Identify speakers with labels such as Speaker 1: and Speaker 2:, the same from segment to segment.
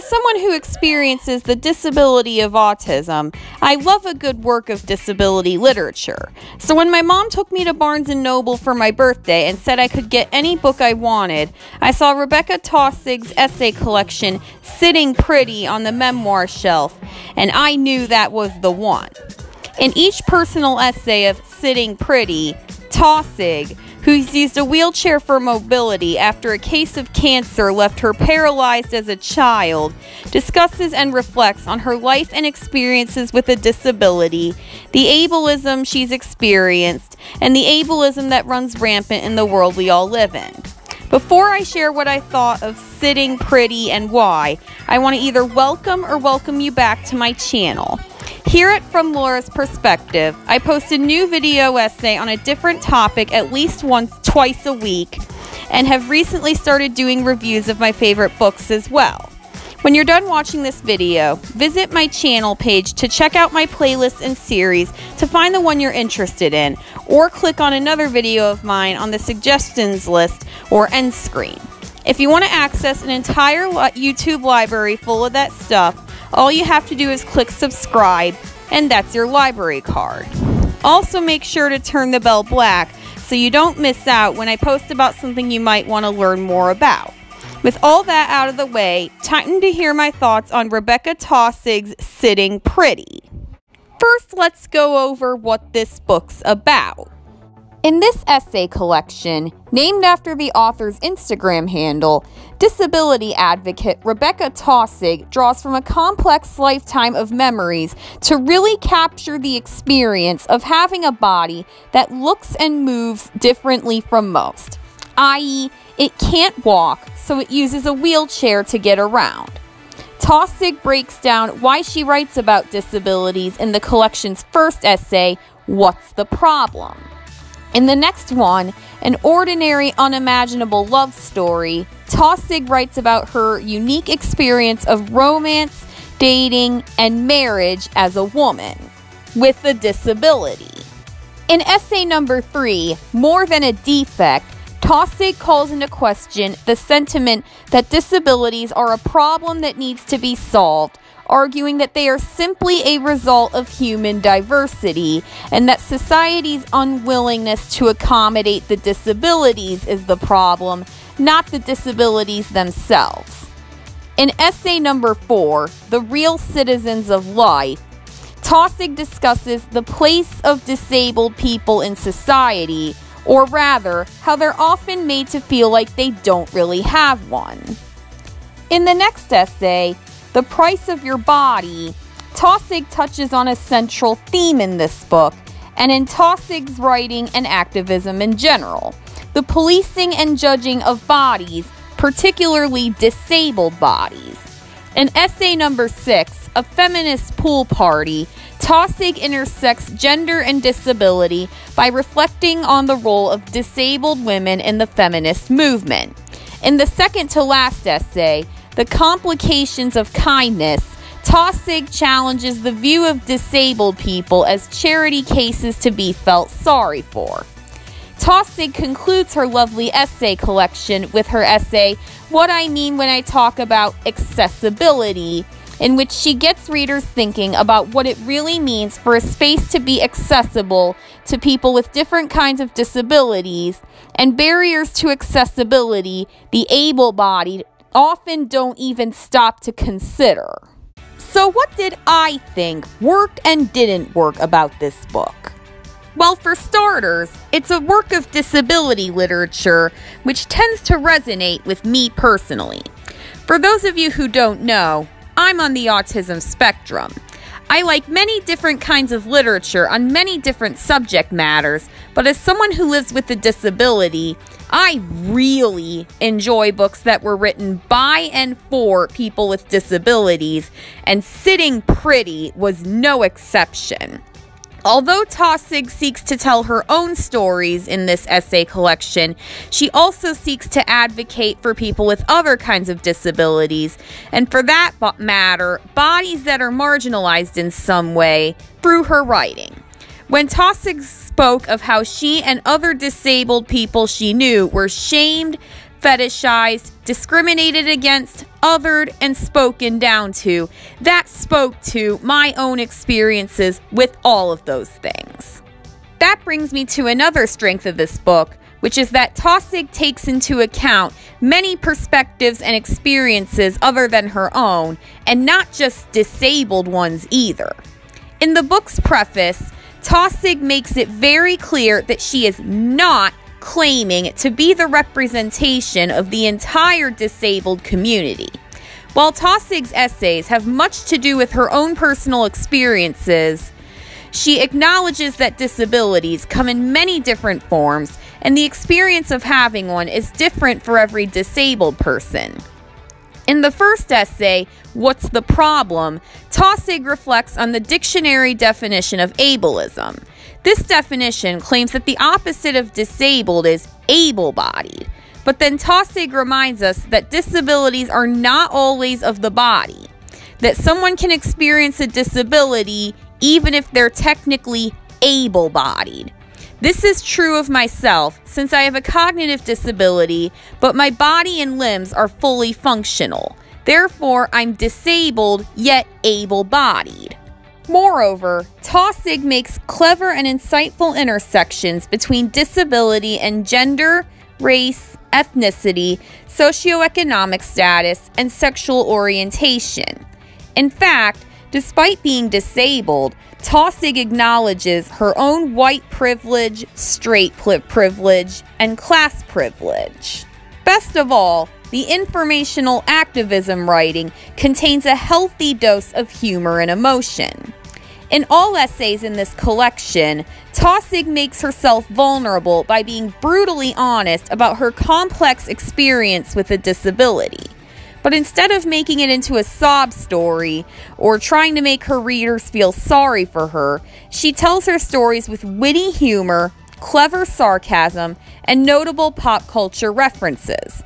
Speaker 1: As someone who experiences the disability of autism, I love a good work of disability literature. So when my mom took me to Barnes & Noble for my birthday and said I could get any book I wanted, I saw Rebekah Taussig's essay collection, Sitting Pretty, on the memoir shelf, and I knew that was the one. In each personal essay of Sitting Pretty, Taussig, who's used a wheelchair for mobility after a case of cancer left her paralyzed as a child, discusses and reflects on her life and experiences with a disability, the ableism she's experienced, and the ableism that runs rampant in the world we all live in. Before I share what I thought of Sitting Pretty and why, I want to either welcome you back to my channel. Hear it from Laura's perspective. I post a new video essay on a different topic at least twice a week, and have recently started doing reviews of my favorite books as well. When you're done watching this video, visit my channel page to check out my playlists and series to find the one you're interested in, or click on another video of mine on the suggestions list or end screen. If you want to access an entire YouTube library full of that stuff, all you have to do is click subscribe, and that's your library card. Also, make sure to turn the bell black so you don't miss out when I post about something you might want to learn more about. With all that out of the way, time to hear my thoughts on Rebekah Taussig's Sitting Pretty. First, let's go over what this book's about. In this essay collection, named after the author's Instagram handle, disability advocate Rebekah Taussig draws from a complex lifetime of memories to really capture the experience of having a body that looks and moves differently from most, i.e., it can't walk, so it uses a wheelchair to get around. Taussig breaks down why she writes about disabilities in the collection's first essay, What's the Problem? In the next one, An Ordinary Unimaginable Love Story, Taussig writes about her unique experience of romance, dating, and marriage as a woman with a disability. In essay number 3, More Than a Defect, Taussig calls into question the sentiment that disabilities are a problem that needs to be solved, arguing that they are simply a result of human diversity, and that society's unwillingness to accommodate the disabilities is the problem, not the disabilities themselves. In essay number 4, The Real Citizens of Life, Taussig discusses the place of disabled people in society, or rather, how they're often made to feel like they don't really have one. In the next essay, The Price of Your Body, Taussig touches on a central theme in this book, and in Taussig's writing and activism in general, the policing and judging of bodies, particularly disabled bodies. In essay number 6, A Feminist Pool Party, Taussig intersects gender and disability by reflecting on the role of disabled women in the feminist movement. In the second to last essay, The Complications of Kindness, Taussig challenges the view of disabled people as charity cases to be felt sorry for. Taussig concludes her lovely essay collection with her essay, What I Mean When I Talk About Accessibility, in which she gets readers thinking about what it really means for a space to be accessible to people with different kinds of disabilities, and barriers to accessibility the able-bodied often don't even stop to consider. So what did I think worked and didn't work about this book? Well, for starters, it's a work of disability literature which tends to resonate with me personally. For those of you who don't know, I'm on the autism spectrum. I like many different kinds of literature on many different subject matters, but as someone who lives with a disability, I really enjoy books that were written by and for people with disabilities, and Sitting Pretty was no exception. Although Taussig seeks to tell her own stories in this essay collection, she also seeks to advocate for people with other kinds of disabilities, and for that matter, bodies that are marginalized in some way, through her writing. When Taussig spoke of how she and other disabled people she knew were shamed, fetishized, discriminated against, othered and spoken down to that spoke to my own experiences with all of those things. That brings me to another strength of this book, which is that Taussig takes into account many perspectives and experiences other than her own, and not just disabled ones either. In the book's preface, Taussig makes it very clear that she is not claiming to be the representation of the entire disabled community. While Taussig's essays have much to do with her own personal experiences, she acknowledges that disabilities come in many different forms, and the experience of having one is different for every disabled person. In the first essay, What's the Problem?, Taussig reflects on the dictionary definition of ableism. This definition claims that the opposite of disabled is able-bodied. But then Taussig reminds us that disabilities are not always of the body, that someone can experience a disability even if they're technically able-bodied. This is true of myself since I have a cognitive disability, but my body and limbs are fully functional. Therefore, I'm disabled yet able-bodied. Moreover, Taussig makes clever and insightful intersections between disability and gender, race, ethnicity, socioeconomic status, and sexual orientation. In fact, despite being disabled, Taussig acknowledges her own white privilege, straight privilege, and class privilege. Best of all, the informational activism writing contains a healthy dose of humor and emotion. In all essays in this collection, Taussig makes herself vulnerable by being brutally honest about her complex experience with a disability. But instead of making it into a sob story or trying to make her readers feel sorry for her, she tells her stories with witty humor, clever sarcasm, and notable pop culture references.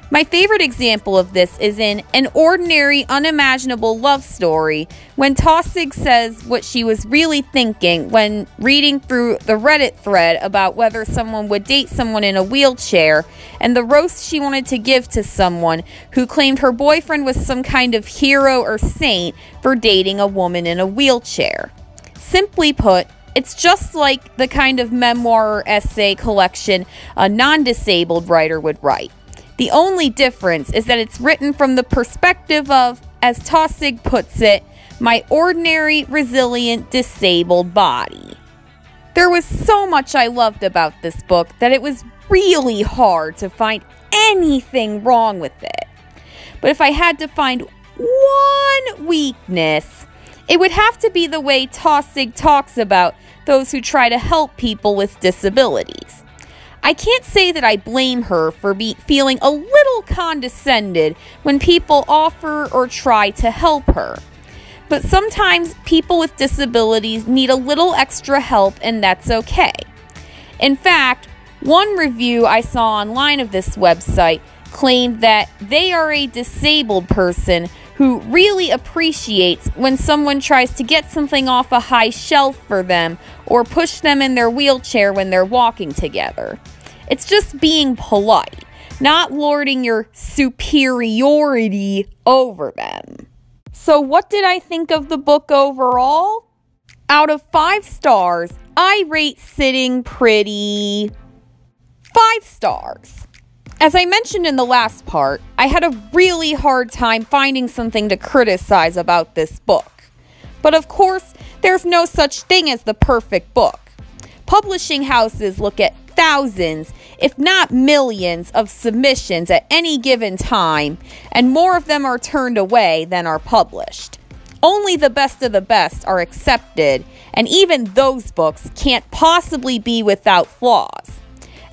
Speaker 1: My favorite example of this is in An Ordinary, Unimaginable Love Story, when Taussig says what she was really thinking when reading through the Reddit thread about whether someone would date someone in a wheelchair, and the roast she wanted to give to someone who claimed her boyfriend was some kind of hero or saint for dating a woman in a wheelchair. Simply put, it's just like the kind of memoir or essay collection a non-disabled writer would write. The only difference is that it's written from the perspective of, as Taussig puts it, my ordinary, resilient, disabled body. There was so much I loved about this book that it was really hard to find anything wrong with it. But if I had to find one weakness, it would have to be the way Taussig talks about those who try to help people with disabilities. I can't say that I blame her for feeling a little condescended when people offer or try to help her. But sometimes people with disabilities need a little extra help, and that's okay. In fact, one review I saw online of this website claimed that they are a disabled person who really appreciates when someone tries to get something off a high shelf for them or push them in their wheelchair when they're walking together. It's just being polite, not lording your superiority over them. So what did I think of the book overall? Out of 5 stars, I rate Sitting Pretty 5 stars. As I mentioned in the last part, I had a really hard time finding something to criticize about this book. But of course, there's no such thing as the perfect book. Publishing houses look at thousands, if not millions, of submissions at any given time, and more of them are turned away than are published. Only the best of the best are accepted, and even those books can't possibly be without flaws.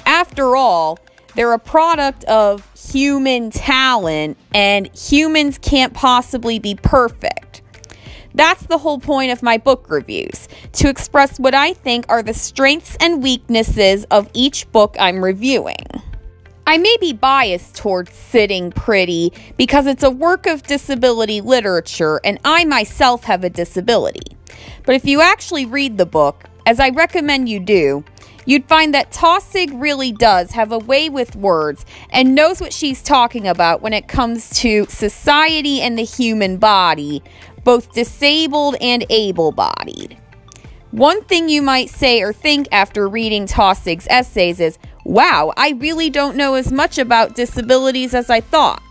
Speaker 1: After all, they're a product of human talent, and humans can't possibly be perfect. That's the whole point of my book reviews, to express what I think are the strengths and weaknesses of each book I'm reviewing. I may be biased towards Sitting Pretty because it's a work of disability literature and I myself have a disability. But if you actually read the book, as I recommend you do, You'd find that Taussig really does have a way with words and knows what she's talking about when it comes to society and the human body, both disabled and able-bodied. One thing you might say or think after reading Taussig's essays is, wow, I really don't know as much about disabilities as I thought.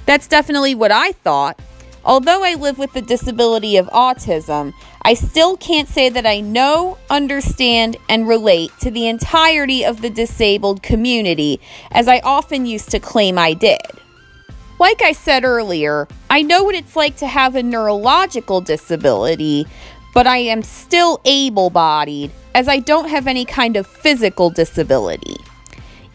Speaker 1: That's definitely what I thought. Although I live with the disability of autism, I still can't say that I know, understand, and relate to the entirety of the disabled community, as I often used to claim I did. Like I said earlier, I know what it's like to have a neurological disability, but I am still able-bodied, as I don't have any kind of physical disability.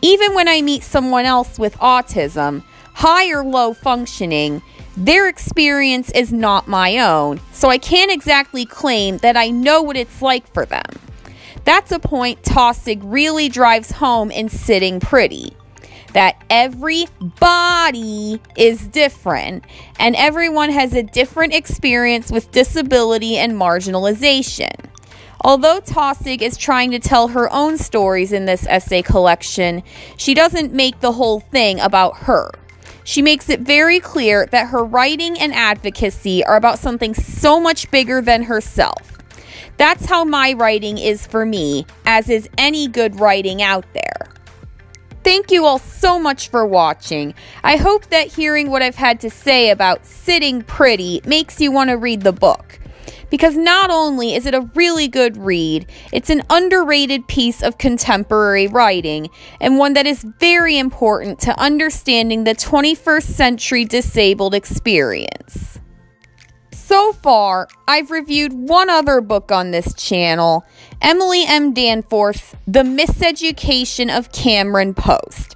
Speaker 1: Even when I meet someone else with autism, high or low functioning, their experience is not my own, so I can't exactly claim that I know what it's like for them. That's a point Taussig really drives home in Sitting Pretty. That every body is different, and everyone has a different experience with disability and marginalization. Although Taussig is trying to tell her own stories in this essay collection, she doesn't make the whole thing about her. She makes it very clear that her writing and advocacy are about something so much bigger than herself. That's how my writing is for me, as is any good writing out there. Thank you all so much for watching. I hope that hearing what I've had to say about Sitting Pretty makes you want to read the book. Because not only is it a really good read, it's an underrated piece of contemporary writing, and one that is very important to understanding the 21st century disabled experience. So far, I've reviewed one other book on this channel, Emily M. Danforth's The Miseducation of Cameron Post.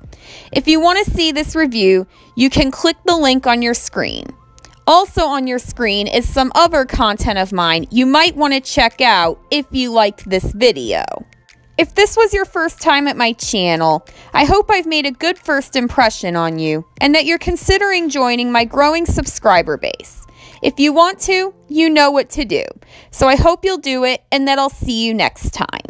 Speaker 1: If you want to see this review, you can click the link on your screen. Also on your screen is some other content of mine you might want to check out if you liked this video. If this was your first time at my channel, I hope I've made a good first impression on you, and that you're considering joining my growing subscriber base. If you want to, you know what to do. So I hope you'll do it, and that I'll see you next time.